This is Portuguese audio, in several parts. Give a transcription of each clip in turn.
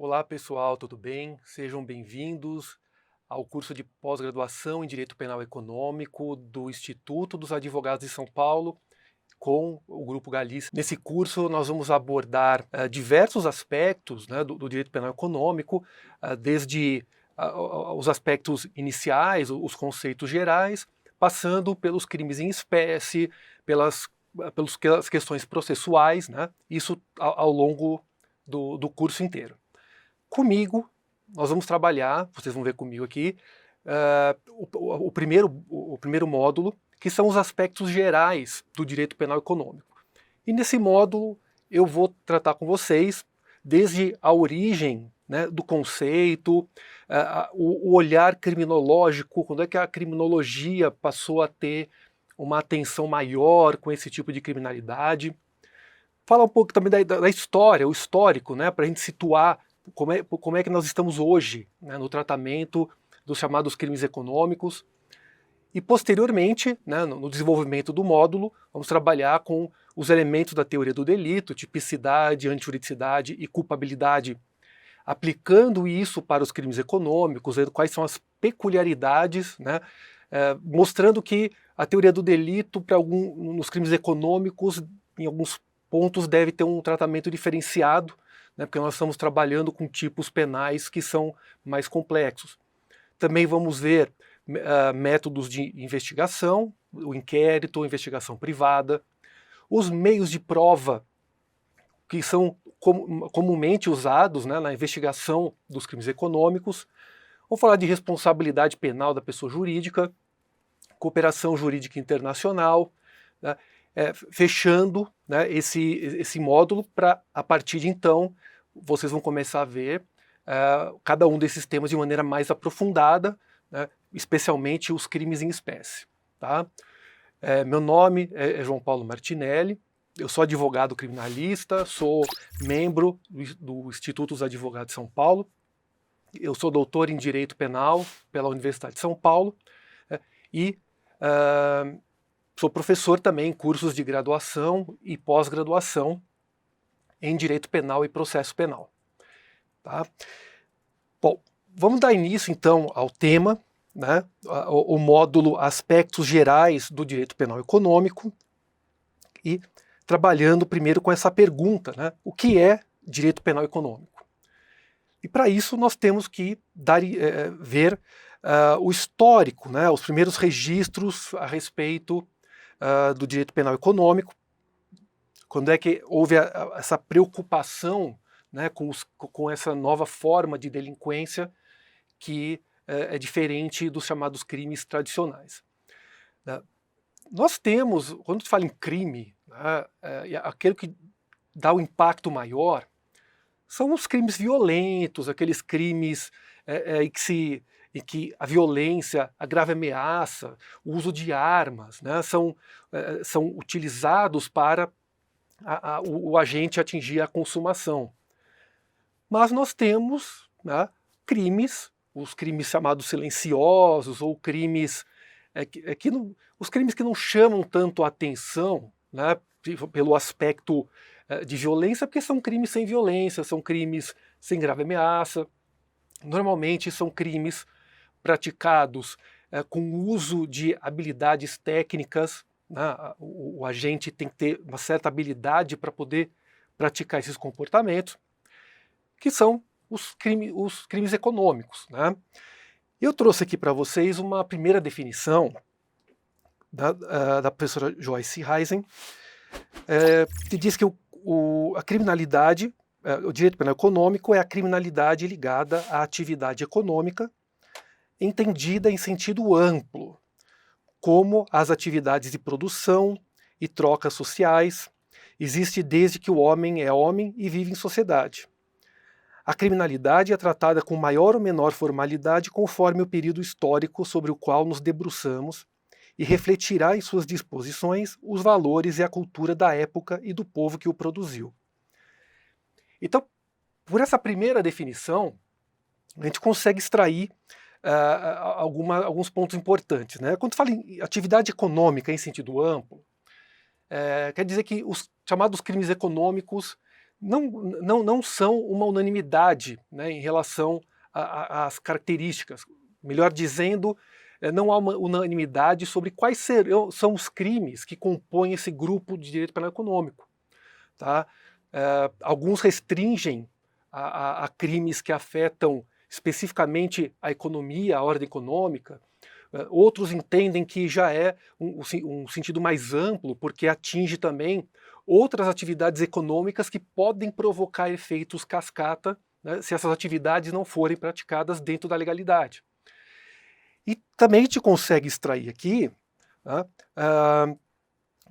Olá pessoal, tudo bem? Sejam bem-vindos ao curso de pós-graduação em Direito Penal Econômico do Instituto dos Advogados de São Paulo, com o Grupo Galícia. Nesse curso nós vamos abordar diversos aspectos, né, do direito penal econômico, desde os aspectos iniciais, os conceitos gerais, passando pelos crimes em espécie, pelas questões processuais, né, isso ao longo do curso inteiro. Comigo, nós vamos trabalhar, vocês vão ver comigo aqui, o primeiro módulo, que são os aspectos gerais do direito penal econômico. E nesse módulo eu vou tratar com vocês desde a origem, né, do conceito, o olhar criminológico, quando é que a criminologia passou a ter uma atenção maior com esse tipo de criminalidade. Falar um pouco também da história, o histórico, né, para a gente situar como é que nós estamos hoje, né, no tratamento dos chamados crimes econômicos. E posteriormente, né, no desenvolvimento do módulo, vamos trabalhar com os elementos da teoria do delito, tipicidade, antijuridicidade e culpabilidade, aplicando isso para os crimes econômicos, vendo quais são as peculiaridades, né, mostrando que a teoria do delito nos crimes econômicos, em alguns pontos, deve ter um tratamento diferenciado, né, porque nós estamos trabalhando com tipos penais que são mais complexos. Também vamos ver métodos de investigação, o inquérito, a investigação privada, os meios de prova que são comumente usados, né, na investigação dos crimes econômicos. Vamos falar de responsabilidade penal da pessoa jurídica, cooperação jurídica internacional, né, fechando, né, esse módulo para, a partir de então, vocês vão começar a ver cada um desses temas de maneira mais aprofundada, né, especialmente os crimes em espécie. Tá? Meu nome é João Paulo Martinelli, eu sou advogado criminalista, sou membro do Instituto dos Advogados de São Paulo, eu sou doutor em Direito Penal pela Universidade de São Paulo e sou professor também em cursos de graduação e pós-graduação em Direito Penal e Processo Penal. Tá? Bom, vamos dar início então ao tema, né, o módulo Aspectos Gerais do Direito Penal Econômico, e trabalhando primeiro com essa pergunta, né, o que é direito penal econômico? E para isso nós temos que ver o histórico, né, os primeiros registros a respeito do direito penal econômico, quando é que houve essa preocupação, né, com essa nova forma de delinquência que é diferente dos chamados crimes tradicionais. Nós temos, quando se fala em crime, né, aquele que dá o impacto maior são os crimes violentos, aqueles crimes em que a violência, a grave ameaça, o uso de armas, né, são utilizados para o agente atingir a consumação. Mas nós temos, né, crimes, os crimes chamados silenciosos, ou crimes os crimes que não chamam tanto a atenção, né, pelo aspecto de violência, porque são crimes sem violência, são crimes sem grave ameaça. Normalmente são crimes praticados com o uso de habilidades técnicas, né, o agente tem que ter uma certa habilidade para poder praticar esses comportamentos, que são os crimes econômicos. Né? Eu trouxe aqui para vocês uma primeira definição da professora Joyce Hysen, que diz que a criminalidade, o direito penal econômico é a criminalidade ligada à atividade econômica, entendida em sentido amplo, como as atividades de produção e trocas sociais, existe desde que o homem é homem e vive em sociedade. A criminalidade é tratada com maior ou menor formalidade conforme o período histórico sobre o qual nos debruçamos e refletirá em suas disposições os valores e a cultura da época e do povo que o produziu. Então, por essa primeira definição, a gente consegue extrair alguns pontos importantes. Né? Quando fala em atividade econômica em sentido amplo, quer dizer que os chamados crimes econômicos não são uma unanimidade, né, em relação às características. Melhor dizendo, não há uma unanimidade sobre quais são os crimes que compõem esse grupo de direito penal econômico. Tá? Alguns restringem a crimes que afetam especificamente a economia, a ordem econômica. Outros entendem que já é um sentido mais amplo, porque atinge também outras atividades econômicas que podem provocar efeitos cascata, né, se essas atividades não forem praticadas dentro da legalidade. E também a gente consegue extrair aqui, né,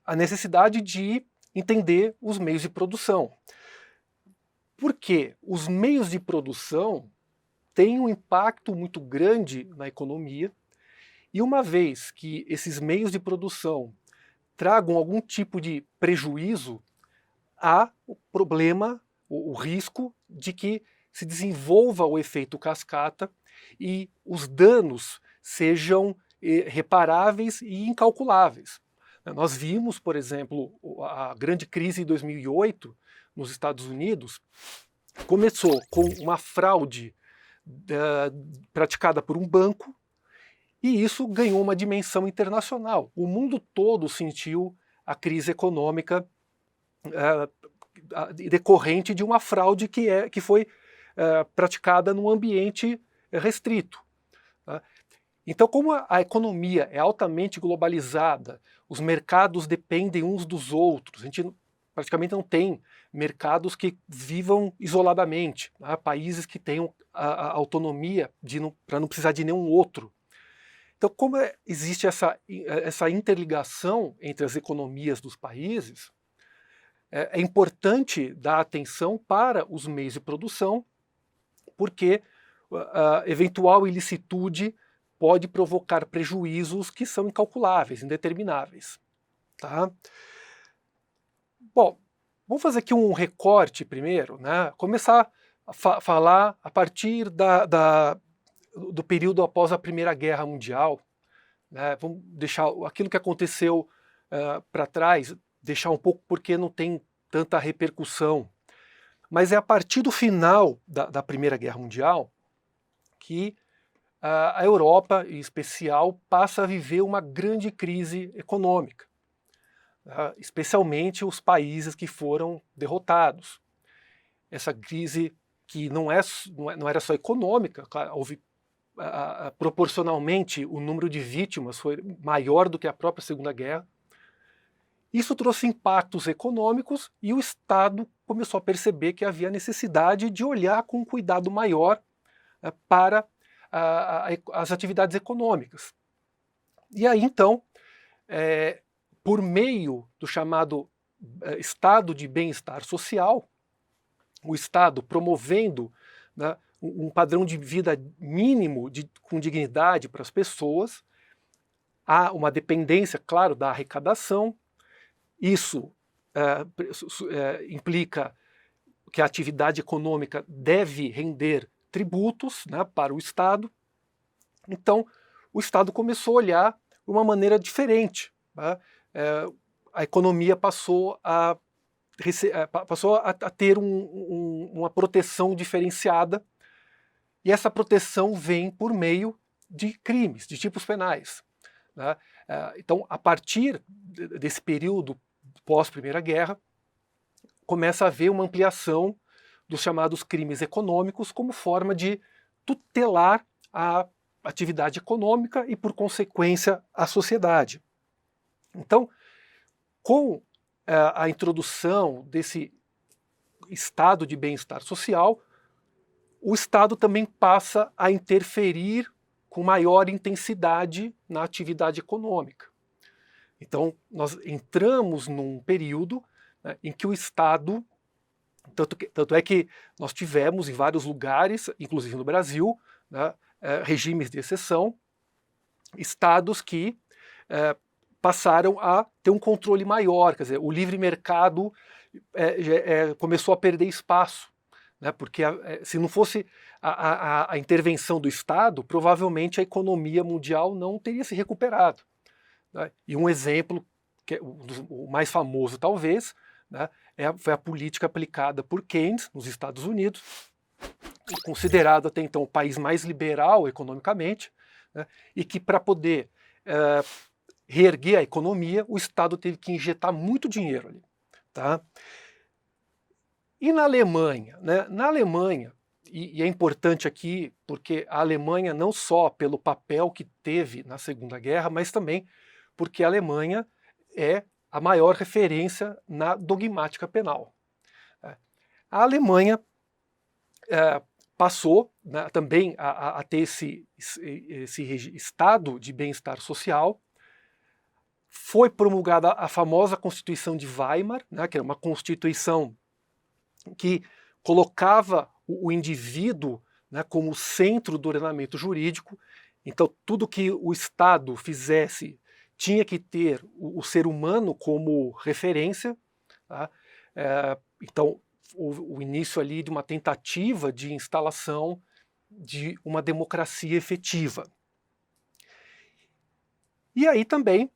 a necessidade de entender os meios de produção. Porque os meios de produção têm um impacto muito grande na economia, e uma vez que esses meios de produção tragam algum tipo de prejuízo, há o problema, o risco de que se desenvolva o efeito cascata e os danos sejam reparáveis e incalculáveis. Nós vimos, por exemplo, a grande crise de 2008 nos Estados Unidos começou com uma fraude praticada por um banco, e isso ganhou uma dimensão internacional. O mundo todo sentiu a crise econômica decorrente de uma fraude que foi praticada num ambiente restrito. Tá? Então, como a economia é altamente globalizada, os mercados dependem uns dos outros, a gente praticamente não tem mercados que vivam isoladamente, tá? Países que tenham a autonomia para não precisar de nenhum outro. Então, como existe essa interligação entre as economias dos países, é importante dar atenção para os meios de produção, porque a eventual ilicitude pode provocar prejuízos que são incalculáveis, indetermináveis. Tá? Bom, vamos fazer aqui um recorte primeiro, né? Começar a falar a partir do período após a Primeira Guerra Mundial. Né? Vamos deixar aquilo que aconteceu para trás, deixar um pouco porque não tem tanta repercussão. Mas é a partir do final da Primeira Guerra Mundial que a Europa, em especial, passa a viver uma grande crise econômica, especialmente os países que foram derrotados. Essa crise que não era só econômica, claro, houve proporcionalmente o número de vítimas foi maior do que a própria Segunda Guerra. Isso trouxe impactos econômicos e o Estado começou a perceber que havia necessidade de olhar com um cuidado maior para as atividades econômicas. E aí, então, por meio do chamado estado de bem-estar social, o Estado promovendo, né, um padrão de vida mínimo com dignidade para as pessoas, há uma dependência, claro, da arrecadação. Isso implica que a atividade econômica deve render tributos, né, para o Estado. Então, o Estado começou a olhar de uma maneira diferente. Né? A economia passou a ter uma proteção diferenciada, e essa proteção vem por meio de crimes, de tipos penais. Né? Então, a partir desse período pós-Primeira Guerra, começa a haver uma ampliação dos chamados crimes econômicos como forma de tutelar a atividade econômica e, por consequência, a sociedade. Então, com a introdução desse estado de bem-estar social, o Estado também passa a interferir com maior intensidade na atividade econômica. Então, nós entramos num período, né, em que o Estado, tanto é que nós tivemos em vários lugares, inclusive no Brasil, né, regimes de exceção, estados que passaram a ter um controle maior, quer dizer, o livre mercado começou a perder espaço, né, porque se não fosse a intervenção do Estado, provavelmente a economia mundial não teria se recuperado. Né? E um exemplo, que é o mais famoso talvez, né, foi a política aplicada por Keynes nos Estados Unidos, considerado até então o país mais liberal economicamente, né, e que para poder reerguer a economia, o Estado teve que injetar muito dinheiro ali. Tá? E na Alemanha? Né? Na Alemanha, e é importante aqui, porque a Alemanha não só pelo papel que teve na Segunda Guerra, mas também porque a Alemanha é a maior referência na dogmática penal. A Alemanha passou, né, também a ter esse estado de bem-estar social. Foi promulgada a famosa Constituição de Weimar, né, que é uma constituição que colocava o indivíduo, né, como centro do ordenamento jurídico. Então, tudo que o Estado fizesse tinha que ter o ser humano como referência. Tá? Então, o início ali de uma tentativa de instalação de uma democracia efetiva. E aí também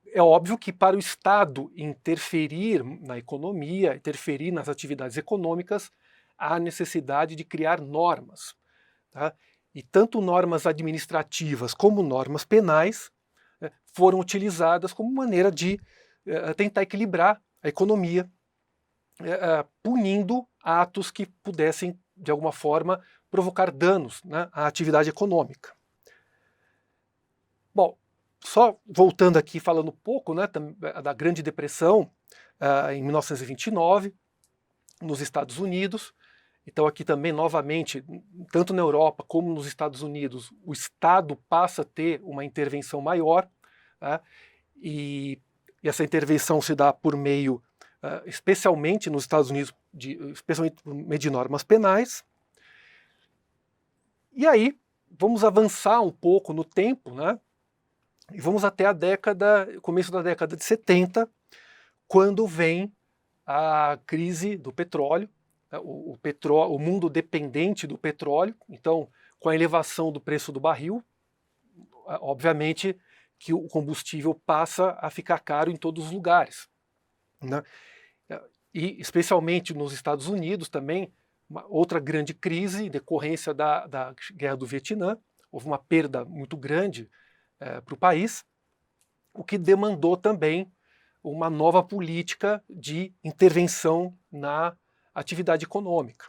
é óbvio que para o Estado interferir na economia, interferir nas atividades econômicas, há necessidade de criar normas. Tá? E tanto normas administrativas como normas penais foram utilizadas como maneira de tentar equilibrar a economia, punindo atos que pudessem, de alguma forma, provocar danos, né, à atividade econômica. Bom, só voltando aqui, falando um pouco, né, da Grande Depressão, em 1929, nos Estados Unidos. Então aqui também, novamente, tanto na Europa como nos Estados Unidos, o Estado passa a ter uma intervenção maior, né, e essa intervenção se dá por meio, especialmente nos Estados Unidos, especialmente por meio de normas penais. E aí, vamos avançar um pouco no tempo, né? E vamos até começo da década de 70, quando vem a crise do petróleo, né, o mundo dependente do petróleo. Então, com a elevação do preço do barril, obviamente que o combustível passa a ficar caro em todos os lugares. Né? E especialmente nos Estados Unidos também, outra grande crise em decorrência da Guerra do Vietnã. Houve uma perda muito grande para o país, o que demandou também uma nova política de intervenção na atividade econômica.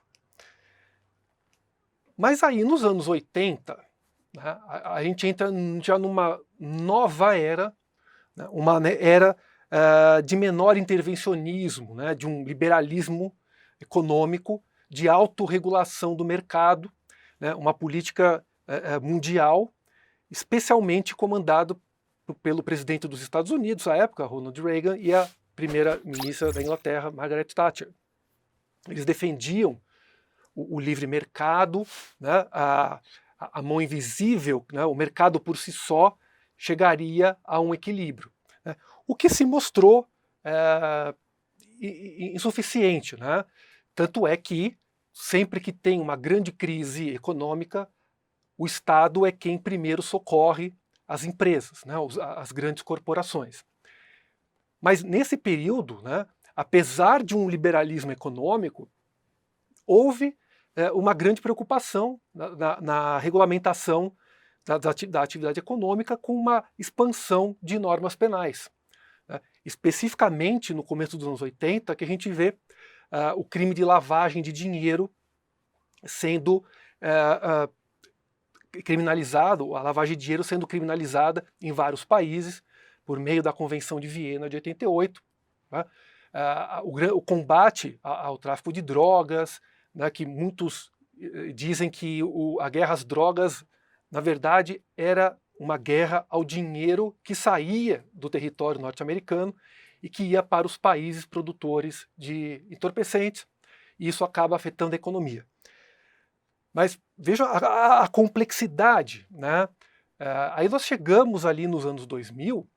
Mas aí, nos anos 80, né, a gente entra já numa nova era, né, uma era de menor intervencionismo, né, de um liberalismo econômico, de autorregulação do mercado, né, uma política mundial, especialmente comandado pelo presidente dos Estados Unidos, à época, Ronald Reagan, e a primeira-ministra da Inglaterra, Margaret Thatcher. Eles defendiam o livre mercado, né, a mão invisível, né, o mercado por si só chegaria a um equilíbrio. Né, o que se mostrou insuficiente. Né? Tanto é que, sempre que tem uma grande crise econômica, o Estado é quem primeiro socorre as empresas, né, as grandes corporações. Mas nesse período, né, apesar de um liberalismo econômico, houve uma grande preocupação na regulamentação da atividade econômica com uma expansão de normas penais. Né? Especificamente no começo dos anos 80, que a gente vê o crime de lavagem de dinheiro sendo criminalizado, a lavagem de dinheiro sendo criminalizada em vários países, por meio da Convenção de Viena de 88. Né? O combate ao tráfico de drogas, né, que muitos dizem que a guerra às drogas, na verdade, era uma guerra ao dinheiro que saía do território norte-americano e que ia para os países produtores de entorpecentes, e isso acaba afetando a economia. Mas veja a complexidade. Né? Aí nós chegamos ali nos anos 2000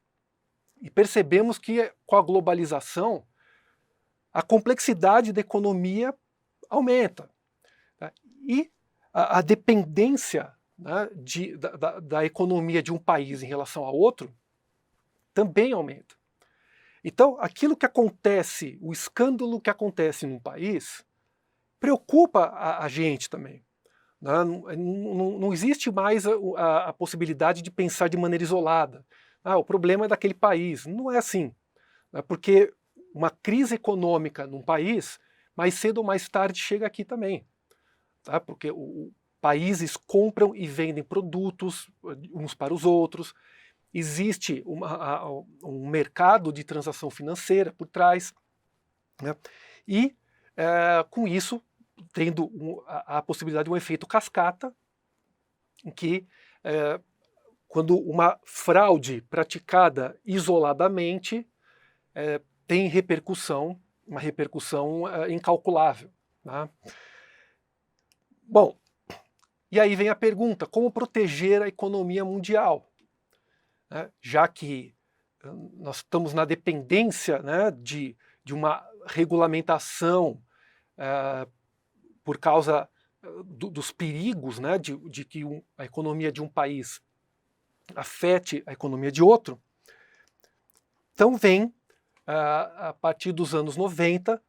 e percebemos que, com a globalização, a complexidade da economia aumenta. Né? E a dependência, né, da economia de um país em relação a outro também aumenta. Então, aquilo que acontece, o escândalo que acontece num país, preocupa a gente também. Né? Não existe mais a possibilidade de pensar de maneira isolada. O problema é daquele país. Não é assim. Né? Porque uma crise econômica num país, mais cedo ou mais tarde, chega aqui também. Tá? Porque países compram e vendem produtos uns para os outros. Existe um mercado de transação financeira por trás. Né? E, com isso, tendo a possibilidade de um efeito cascata, em que, quando uma fraude praticada isoladamente tem repercussão, uma repercussão incalculável. Né? Bom, e aí vem a pergunta: como proteger a economia mundial? Né? Já que nós estamos na dependência, né, de uma regulamentação por causa dos perigos, né, de que a economia de um país afete a economia de outro. Então vem, a partir dos anos 90,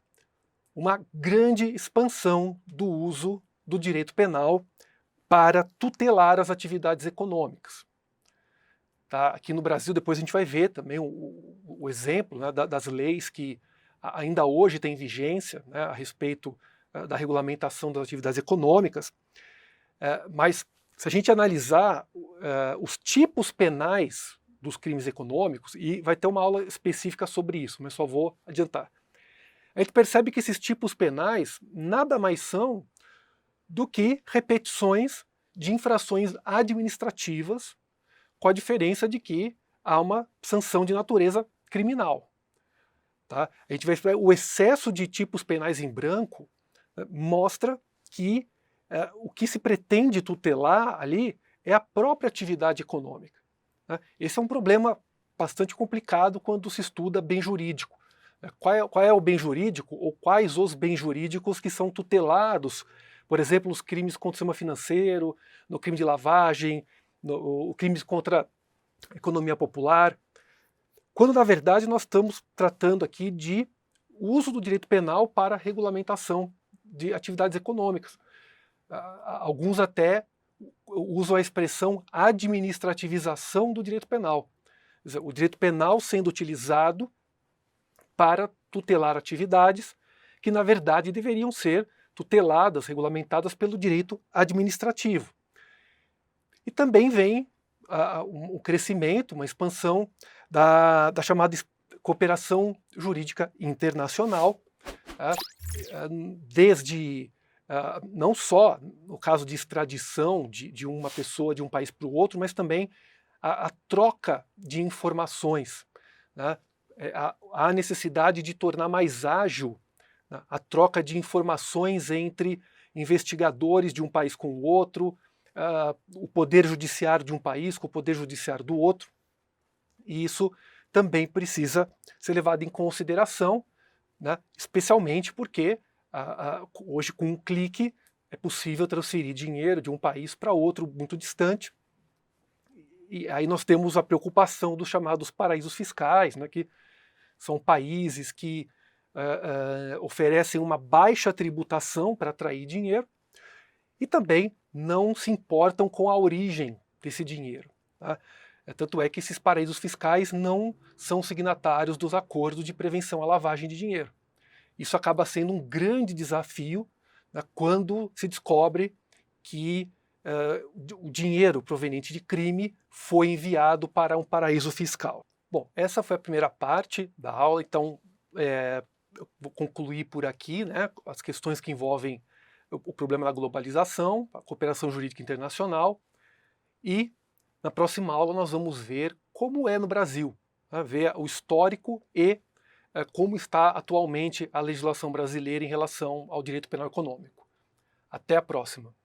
uma grande expansão do uso do direito penal para tutelar as atividades econômicas. Tá? Aqui no Brasil, depois a gente vai ver também o exemplo, né, das leis que ainda hoje têm vigência, né, a respeito da regulamentação das atividades econômicas. Mas se a gente analisar os tipos penais dos crimes econômicos, e vai ter uma aula específica sobre isso, mas só vou adiantar. A gente percebe que esses tipos penais nada mais são do que repetições de infrações administrativas, com a diferença de que há uma sanção de natureza criminal. Tá? A gente vai ver o excesso de tipos penais em branco, mostra que o que se pretende tutelar ali é a própria atividade econômica. Né? Esse é um problema bastante complicado quando se estuda bem jurídico. Qual é o bem jurídico, ou quais os bens jurídicos que são tutelados, por exemplo, nos crimes contra o sistema financeiro, no crime de lavagem, no crimes contra a economia popular, quando na verdade nós estamos tratando aqui de uso do direito penal para regulamentação de atividades econômicas. Alguns até usam a expressão administrativização do direito penal. Quer dizer, o direito penal sendo utilizado para tutelar atividades que, na verdade, deveriam ser tuteladas, regulamentadas pelo direito administrativo. E também vem um crescimento, uma expansão da chamada cooperação jurídica internacional, desde não só no caso de extradição de uma pessoa de um país para o outro, mas também a troca de informações. Né? Há necessidade de tornar mais ágil, né, a troca de informações entre investigadores de um país com o outro, o poder judiciário de um país com o poder judiciário do outro. E isso também precisa ser levado em consideração, né, especialmente porque hoje, com um clique, é possível transferir dinheiro de um país para outro muito distante. E aí nós temos a preocupação dos chamados paraísos fiscais, né, que são países que oferecem uma baixa tributação para atrair dinheiro e também não se importam com a origem desse dinheiro. Tá? Tanto é que esses paraísos fiscais não são signatários dos acordos de prevenção à lavagem de dinheiro. Isso acaba sendo um grande desafio, né, quando se descobre que o dinheiro proveniente de crime foi enviado para um paraíso fiscal. Bom, essa foi a primeira parte da aula, então eu vou concluir por aqui, né, as questões que envolvem o problema da globalização, a cooperação jurídica internacional, e na próxima aula nós vamos ver como é no Brasil, né, ver o histórico e como está atualmente a legislação brasileira em relação ao direito penal econômico. Até a próxima.